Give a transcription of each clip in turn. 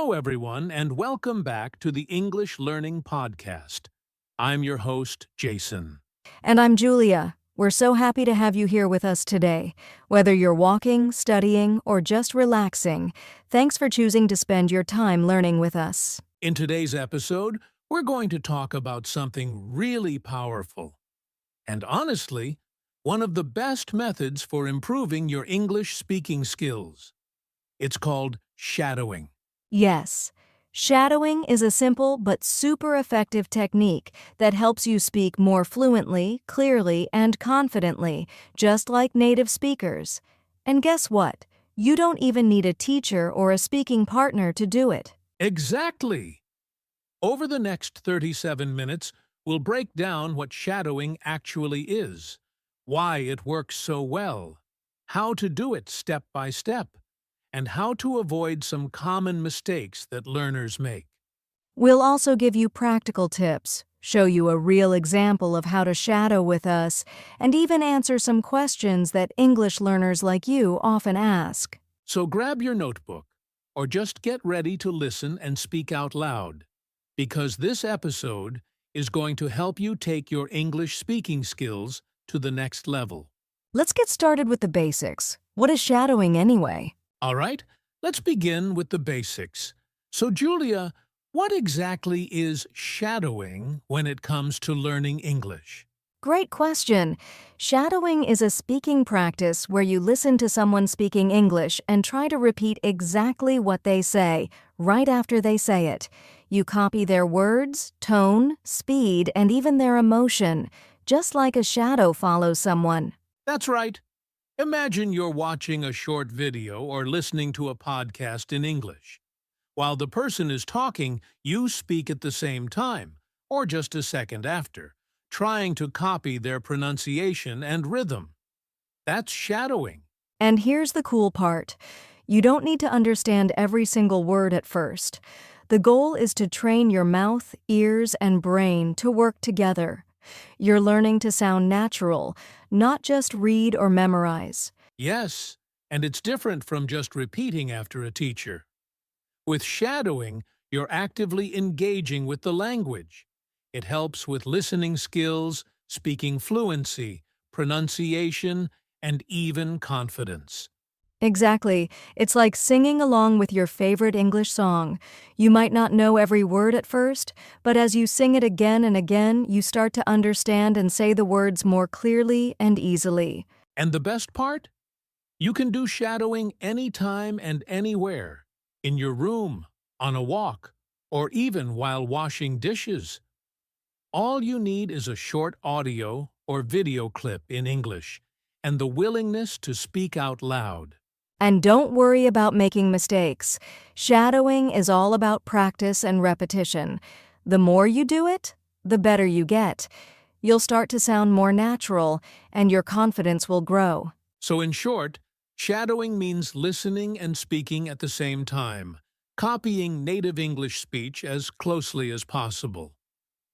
Hello, everyone, and welcome back to the English Learning Podcast. I'm your host, Jason. And I'm Julia. We're so happy to have you here with us today. Whether you're walking, studying, or just relaxing, thanks for choosing to spend your time learning with us. In today's episode, we're going to talk about something really powerful. And honestly, one of the best methods for improving your English speaking skills. It's called shadowing. Yes, shadowing is a simple but super effective technique that helps you speak more fluently, clearly, and confidently, just like native speakers. And guess what? You don't even need a teacher or a speaking partner to do it. Exactly! Over the next 37 minutes, we'll break down what shadowing actually is, why it works so well, how to do it step by step, and how to avoid some common mistakes that learners make. We'll also give you practical tips, show you a real example of how to shadow with us, and even answer some questions that English learners like you often ask. So grab your notebook, or just get ready to listen and speak out loud, because this episode is going to help you take your English speaking skills to the next level. Let's get started with the basics. What is shadowing anyway? All right, let's begin with the basics. So, Julia, what exactly is shadowing when it comes to learning English? Great question. Shadowing is a speaking practice where you listen to someone speaking English and try to repeat exactly what they say, right after they say it. You copy their words, tone, speed, and even their emotion, just like a shadow follows someone. That's right. Imagine you're watching a short video or listening to a podcast in English. While the person is talking, you speak at the same time, or just a second after, trying to copy their pronunciation and rhythm. That's shadowing. And here's the cool part. You don't need to understand every single word at first. The goal is to train your mouth, ears, and brain to work together. You're learning to sound natural, not just read or memorize. Yes, and it's different from just repeating after a teacher. With shadowing, you're actively engaging with the language. It helps with listening skills, speaking fluency, pronunciation, and even confidence. Exactly. It's like singing along with your favorite English song. You might not know every word at first, but as you sing it again and again, you start to understand and say the words more clearly and easily. And the best part? You can do shadowing anytime and anywhere, in your room, on a walk, or even while washing dishes. All you need is a short audio or video clip in English and the willingness to speak out loud. And don't worry about making mistakes. Shadowing is all about practice and repetition. The more you do it, the better you get. You'll start to sound more natural, and your confidence will grow. So in short, shadowing means listening and speaking at the same time, copying native English speech as closely as possible.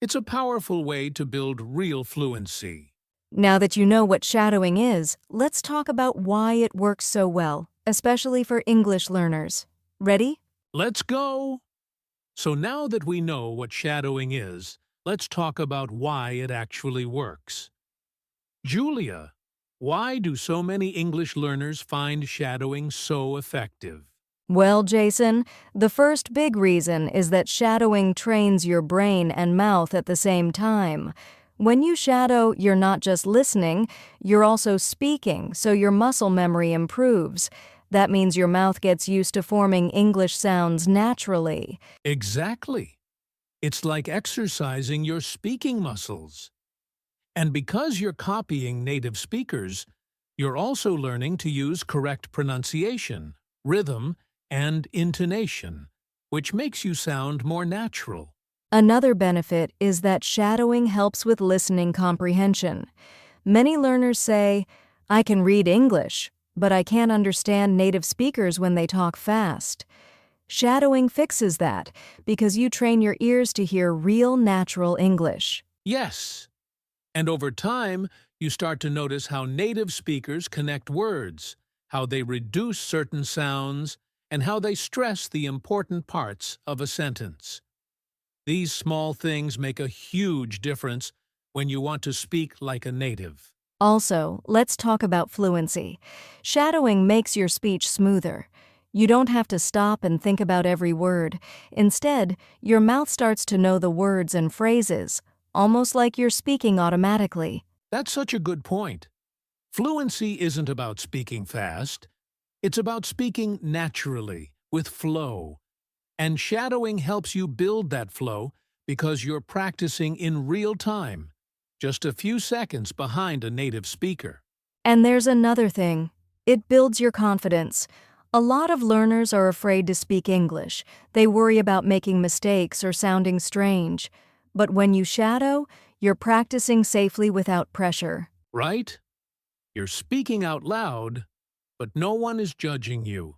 It's a powerful way to build real fluency. Now that you know what shadowing is, let's talk about why it works so well, especially for English learners. Ready? Let's go! So now that we know what shadowing is, let's talk about why it actually works. Julia, why do so many English learners find shadowing so effective? Well, Jason, the first big reason is that shadowing trains your brain and mouth at the same time. When you shadow, you're not just listening, you're also speaking, so your muscle memory improves. That means your mouth gets used to forming English sounds naturally. Exactly. It's like exercising your speaking muscles. And because you're copying native speakers, you're also learning to use correct pronunciation, rhythm, and intonation, which makes you sound more natural. Another benefit is that shadowing helps with listening comprehension. Many learners say, "I can read English, but I can't understand native speakers when they talk fast." Shadowing fixes that because you train your ears to hear real natural English. Yes. And over time, you start to notice how native speakers connect words, how they reduce certain sounds, and how they stress the important parts of a sentence. These small things make a huge difference when you want to speak like a native. Also, let's talk about fluency. Shadowing makes your speech smoother. You don't have to stop and think about every word. Instead, your mouth starts to know the words and phrases, almost like you're speaking automatically. That's such a good point. Fluency isn't about speaking fast. It's about speaking naturally, with flow. And shadowing helps you build that flow because you're practicing in real time, just a few seconds behind a native speaker. And there's another thing. It builds your confidence. A lot of learners are afraid to speak English. They worry about making mistakes or sounding strange. But when you shadow, you're practicing safely without pressure. Right? You're speaking out loud, but no one is judging you.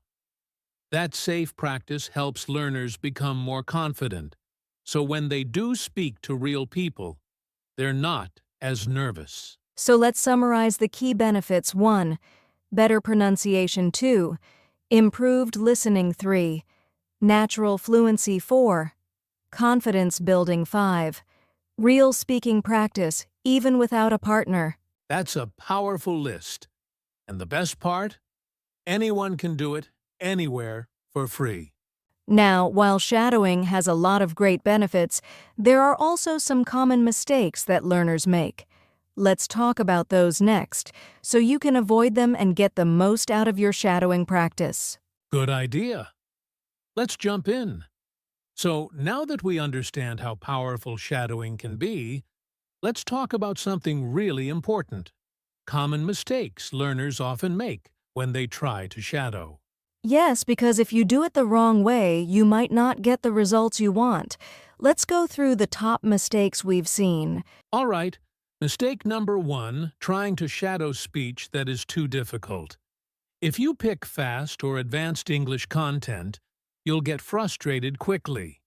That safe practice helps learners become more confident, so when they do speak to real people, they're not as nervous. So let's summarize the key benefits. 1. Better pronunciation. 2. Improved listening. 3. Natural fluency. 4. Confidence building. 5. Real speaking practice, even without a partner. That's a powerful list. And the best part? Anyone can do it, anywhere, for free. Now, while shadowing has a lot of great benefits, there are also some common mistakes that learners make. Let's talk about those next, so you can avoid them and get the most out of your shadowing practice. Good idea. Let's jump in. So, now that we understand how powerful shadowing can be, let's talk about something really important. Common mistakes learners often make when they try to shadow. Yes, because if you do it the wrong way, you might not get the results you want. Let's go through the top mistakes we've seen. All right, mistake number 1, trying to shadow speech that is too difficult. If you pick fast or advanced English content, you'll get frustrated quickly.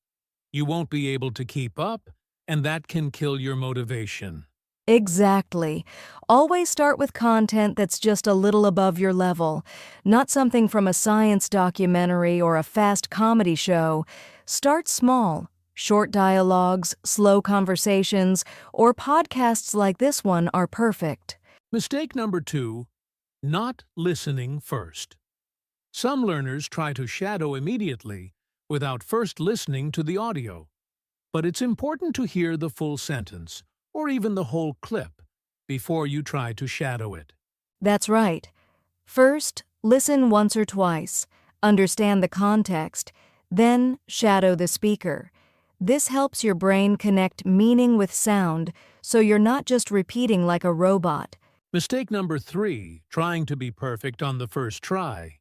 You won't be able to keep up, and that can kill your motivation. Exactly. Always start with content that's just a little above your level, not something from a science documentary or a fast comedy show. Start small. Short dialogues, slow conversations, or podcasts like this one are perfect. Mistake number 2, not listening first. Some learners try to shadow immediately without first listening to the audio. But it's important to hear the full sentence, or even the whole clip, before you try to shadow it. That's right. First, listen once or twice, understand the context, then shadow the speaker. This helps your brain connect meaning with sound, so you're not just repeating like a robot. Mistake number 3, trying to be perfect on the first try.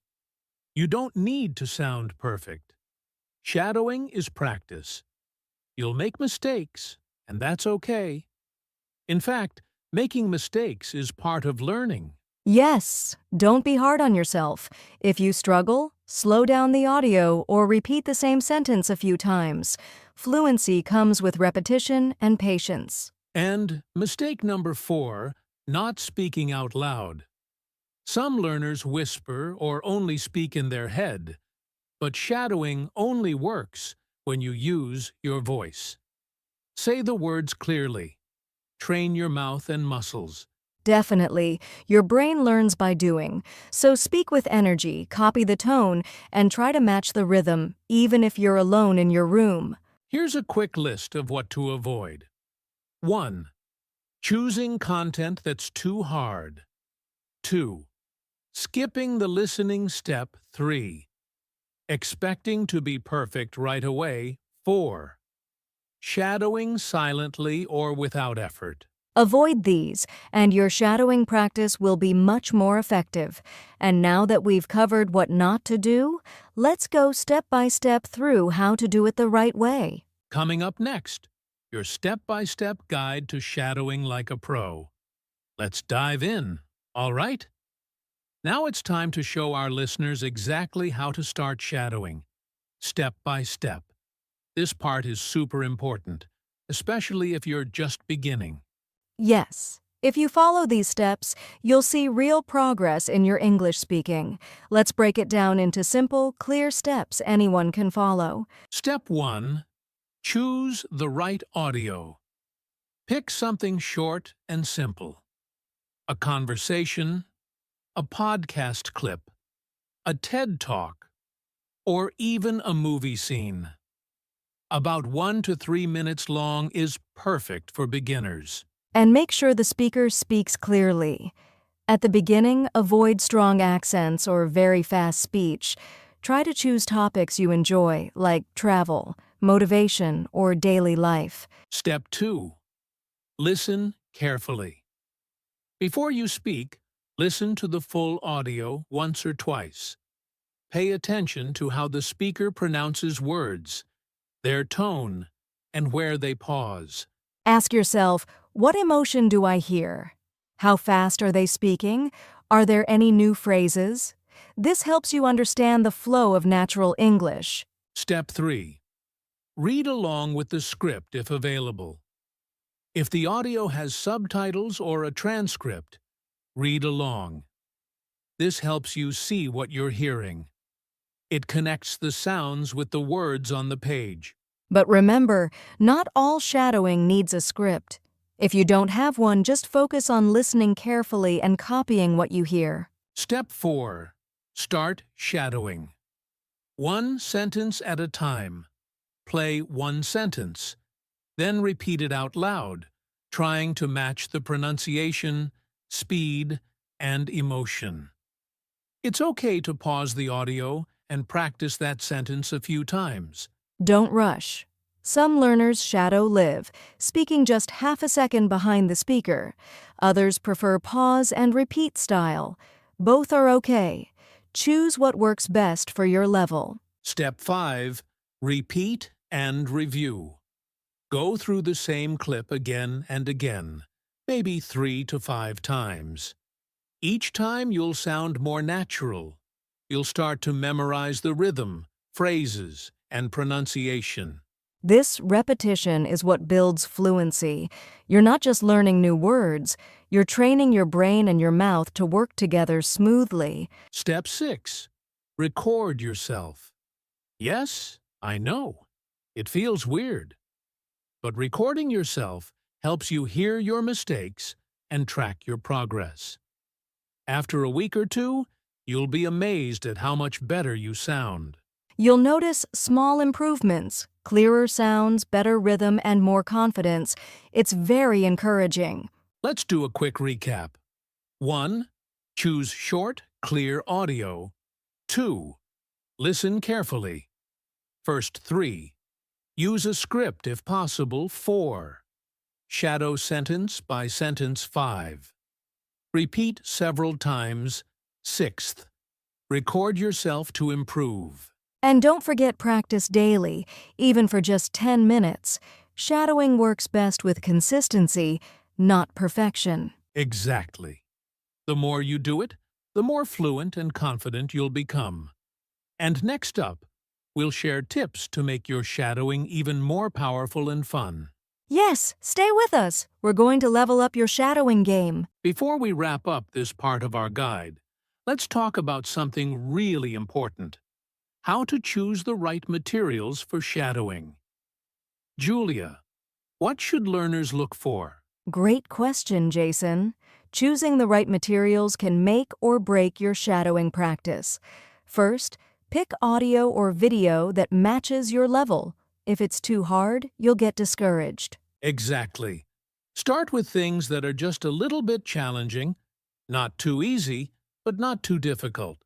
You don't need to sound perfect. Shadowing is practice. You'll make mistakes, and that's okay. In fact, making mistakes is part of learning. Yes, don't be hard on yourself. If you struggle, slow down the audio or repeat the same sentence a few times. Fluency comes with repetition and patience. And mistake number 4, not speaking out loud. Some learners whisper or only speak in their head, but shadowing only works when you use your voice. Say the words clearly. Train your mouth and muscles. Definitely. Your brain learns by doing. So speak with energy, copy the tone, and try to match the rhythm, even if you're alone in your room. Here's a quick list of what to avoid. 1. Choosing content that's too hard. 2. Skipping the listening step. 3. Expecting to be perfect right away. 4. Shadowing silently or without effort. Avoid these, and your shadowing practice will be much more effective. And now that we've covered what not to do, let's go step by step through how to do it the right way. Coming up next, your step-by-step guide to shadowing like a pro. Let's dive in, all right? Now it's time to show our listeners exactly how to start shadowing, step by step. This part is super important, especially if you're just beginning. Yes, If you follow these steps, you'll see real progress in your English speaking. Let's break it down into simple, clear steps anyone can follow. Step 1. Choose the right audio. Pick something short and simple. A conversation, a podcast clip, a TED Talk, or even a movie scene. About 1 to 3 minutes long is perfect for beginners. And make sure the speaker speaks clearly. At the beginning, avoid strong accents or very fast speech. Try to choose topics you enjoy, like travel, motivation, or daily life. Step 2. Listen carefully. Before you speak, listen to the full audio once or twice. Pay attention to how the speaker pronounces words, their tone, and where they pause. Ask yourself, what emotion do I hear? How fast are they speaking? Are there any new phrases? This helps you understand the flow of natural English. Step 3. Read along with the script if available. If the audio has subtitles or a transcript, read along. This helps you see what you're hearing. It connects the sounds with the words on the page. But remember, not all shadowing needs a script. If you don't have one, just focus on listening carefully and copying what you hear. Step 4. Start shadowing. One sentence at a time. Play one sentence. Then repeat it out loud, trying to match the pronunciation, speed, and emotion. It's okay to pause the audio and practice that sentence a few times. Don't rush. Some learners shadow live, speaking just half a second behind the speaker. Others prefer pause and repeat style. Both are okay. Choose what works best for your level. Step 5. Repeat and review. Go through the same clip again and again, maybe 3 to 5 times. Each time you'll sound more natural. You'll start to memorize the rhythm, phrases, and pronunciation. This repetition is what builds fluency. You're not just learning new words, you're training your brain and your mouth to work together smoothly. Step 6. Record yourself. Yes, I know. It feels weird. But recording yourself helps you hear your mistakes and track your progress. After a week or two, you'll be amazed at how much better you sound. You'll notice small improvements, clearer sounds, better rhythm, and more confidence. It's very encouraging. Let's do a quick recap. 1. Choose short, clear audio. 2. Listen carefully. First 3. Use a script if possible. 4. Shadow sentence by sentence. 5. Repeat several times. 6th. Record yourself to improve. And don't forget practice daily, even for just 10 minutes. Shadowing works best with consistency, not perfection. Exactly. The more you do it, the more fluent and confident you'll become. And next up, we'll share tips to make your shadowing even more powerful and fun. Yes, stay with us. We're going to level up your shadowing game. Before we wrap up this part of our guide, let's talk about something really important: how to choose the right materials for shadowing. Julia, what should learners look for? Great question, Jason. Choosing the right materials can make or break your shadowing practice. First, pick audio or video that matches your level. If it's too hard, you'll get discouraged. Exactly. Start with things that are just a little bit challenging, not too easy, but not too difficult.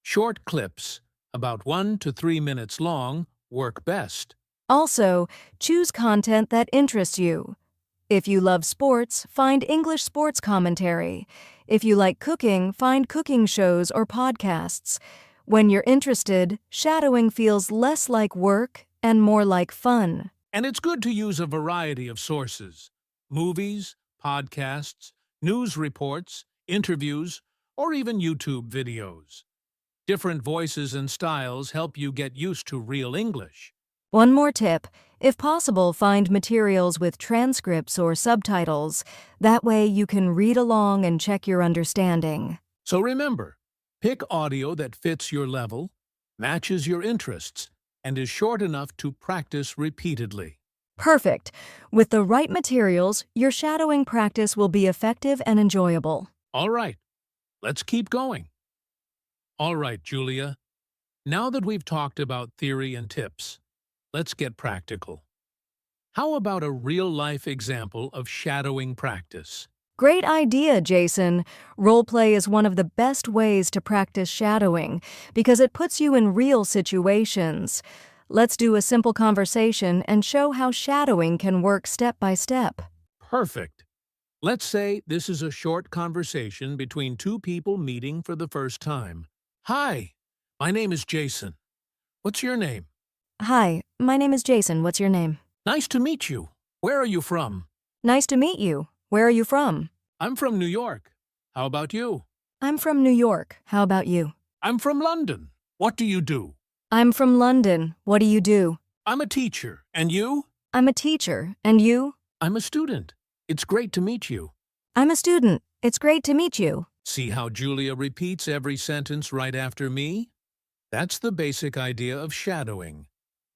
Short clips, about 1 to 3 minutes long, work best. Also, choose content that interests you. If you love sports, find English sports commentary. If you like cooking, find cooking shows or podcasts. When you're interested, shadowing feels less like work and more like fun. And it's good to use a variety of sources: movies, podcasts, news reports, interviews, or even YouTube videos. Different voices and styles help you get used to real English. One more tip: If possible, find materials with transcripts or subtitles. That way you can read along and check your understanding. So remember, pick audio that fits your level, matches your interests, and is short enough to practice repeatedly. Perfect. With the right materials, your shadowing practice will be effective and enjoyable. All right, let's keep going. All right, Julia. Now that we've talked about theory and tips, let's get practical. How about a real-life example of shadowing practice? Great idea, Jason. Roleplay is one of the best ways to practice shadowing because it puts you in real situations. Let's do a simple conversation and show how shadowing can work step by step. Perfect. Let's say this is a short conversation between two people meeting for the first time. Hi, my name is Jason. What's your name? Hi, my name is Jason. What's your name? Nice to meet you. Where are you from? Nice to meet you. Where are you from? I'm from New York. How about you? I'm from New York. How about you? I'm from London. What do you do? I'm from London. What do you do? I'm a teacher. And you? I'm a teacher. And you? I'm a student. It's great to meet you. I'm a student. It's great to meet you. See how Julia repeats every sentence right after me? That's the basic idea of shadowing.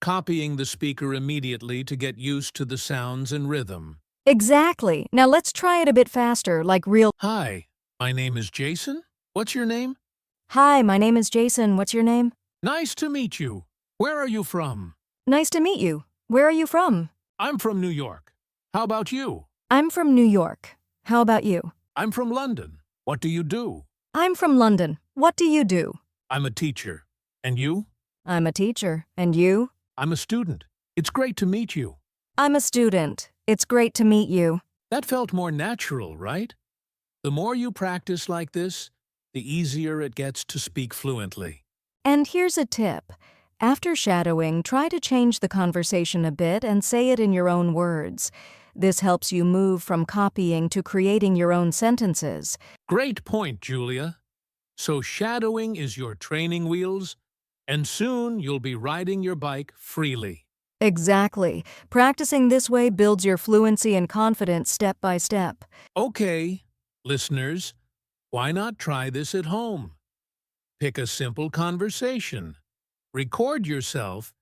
Copying the speaker immediately to get used to the sounds and rhythm. Exactly. Now let's try it a bit faster, like real. Hi, my name is Jason. What's your name? Hi, my name is Jason. What's your name? Nice to meet you. Where are you from? Nice to meet you. Where are you from? I'm from New York. How about you? I'm from New York. How about you? I'm from London. What do you do? I'm from London. What do you do? I'm a teacher. And you? I'm a teacher. And you? I'm a student. It's great to meet you. I'm a student. It's great to meet you. That felt more natural, right? The more you practice like this, the easier it gets to speak fluently. And here's a tip. After shadowing, try to change the conversation a bit and say it in your own words. This helps you move from copying to creating your own sentences. Great point, Julia. So shadowing is your training wheels, and soon you'll be riding your bike freely. Exactly. Practicing this way builds your fluency and confidence step by step. Okay, listeners, why not try this at home? Pick a simple conversation, record yourself,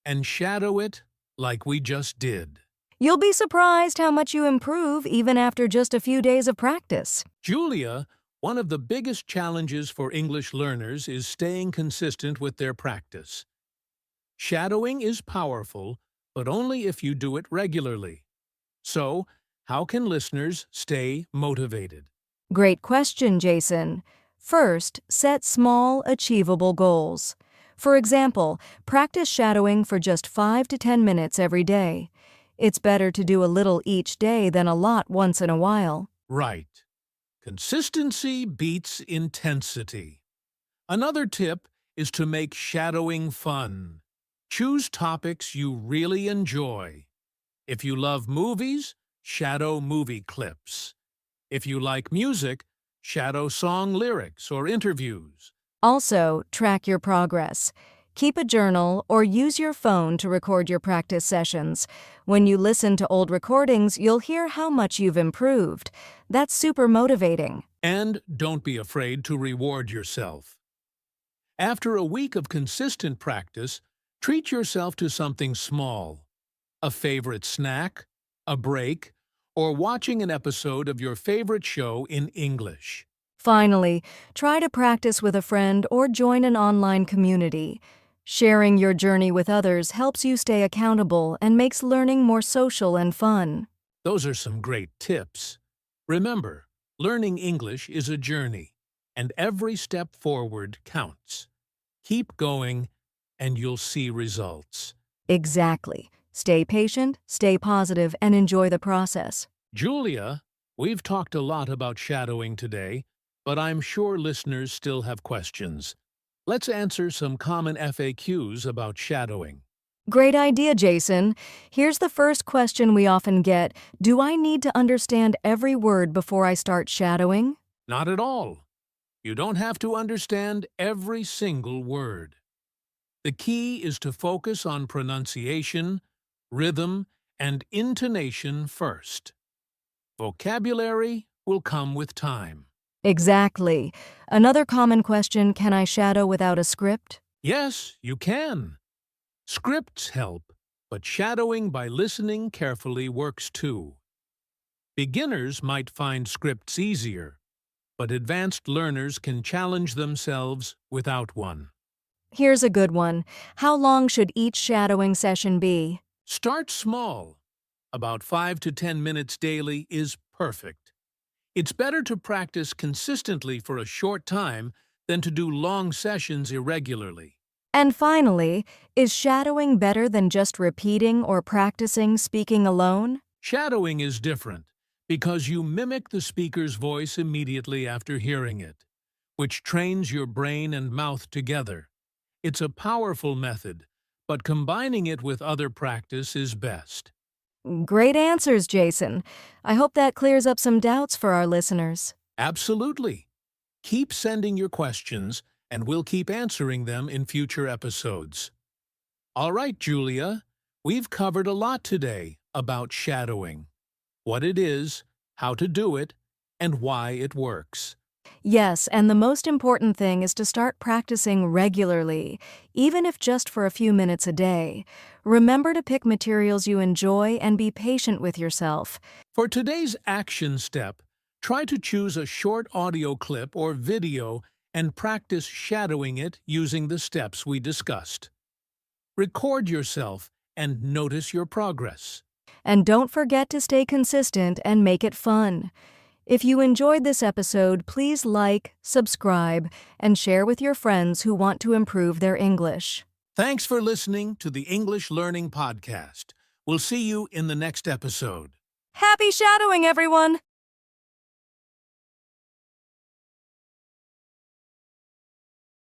and shadow it like we just did. You'll be surprised how much you improve even after just a few days of practice. Julia, one of the biggest challenges for English learners is staying consistent with their practice. Shadowing is powerful, but only if you do it regularly. So, how can listeners stay motivated? Great question, Jason. First, set small, achievable goals. For example, practice shadowing for just 5 to 10 minutes every day. It's better to do a little each day than a lot once in a while. Right. Consistency beats intensity. Another tip is to make shadowing fun. Choose topics you really enjoy. If you love movies, shadow movie clips. If you like music, shadow song lyrics or interviews. Also, track your progress. Keep a journal or use your phone to record your practice sessions. When you listen to old recordings, you'll hear how much you've improved. That's super motivating. And don't be afraid to reward yourself. After a week of consistent practice, treat yourself to something small. A favorite snack, a break, or watching an episode of your favorite show in English. Finally, try to practice with a friend or join an online community. Sharing your journey with others helps you stay accountable and makes learning more social and fun. Those are some great tips. Remember, learning English is a journey, and every step forward counts. Keep going, and you'll see results. Exactly. Stay patient, stay positive, and enjoy the process. Julia, we've talked a lot about shadowing today, but I'm sure listeners still have questions. Let's answer some common FAQs about shadowing. Great idea, Jason. Here's the first question we often get. Do I need to understand every word before I start shadowing? Not at all. You don't have to understand every single word. The key is to focus on pronunciation, rhythm, and intonation first. Vocabulary will come with time. Exactly. Another common question, can I shadow without a script? Yes, you can. Scripts help, but shadowing by listening carefully works too. Beginners might find scripts easier, but advanced learners can challenge themselves without one. Here's a good one. How long should each shadowing session be? Start small. About 5 to 10 minutes daily is perfect. It's better to practice consistently for a short time than to do long sessions irregularly. And finally, is shadowing better than just repeating or practicing speaking alone? Shadowing is different because you mimic the speaker's voice immediately after hearing it, which trains your brain and mouth together. It's a powerful method, but combining it with other practice is best. Great answers, Jason. I hope that clears up some doubts for our listeners. Absolutely. Keep sending your questions, and we'll keep answering them in future episodes. All right, Julia, we've covered a lot today about shadowing, what it is, how to do it, and why it works. Yes, and the most important thing is to start practicing regularly, even if just for a few minutes a day. Remember to pick materials you enjoy and be patient with yourself. For today's action step, try to choose a short audio clip or video and practice shadowing it using the steps we discussed. Record yourself and notice your progress. And don't forget to stay consistent and make it fun. If you enjoyed this episode, please like, subscribe, and share with your friends who want to improve their English. Thanks for listening to the English Learning Podcast. We'll see you in the next episode. Happy shadowing, everyone!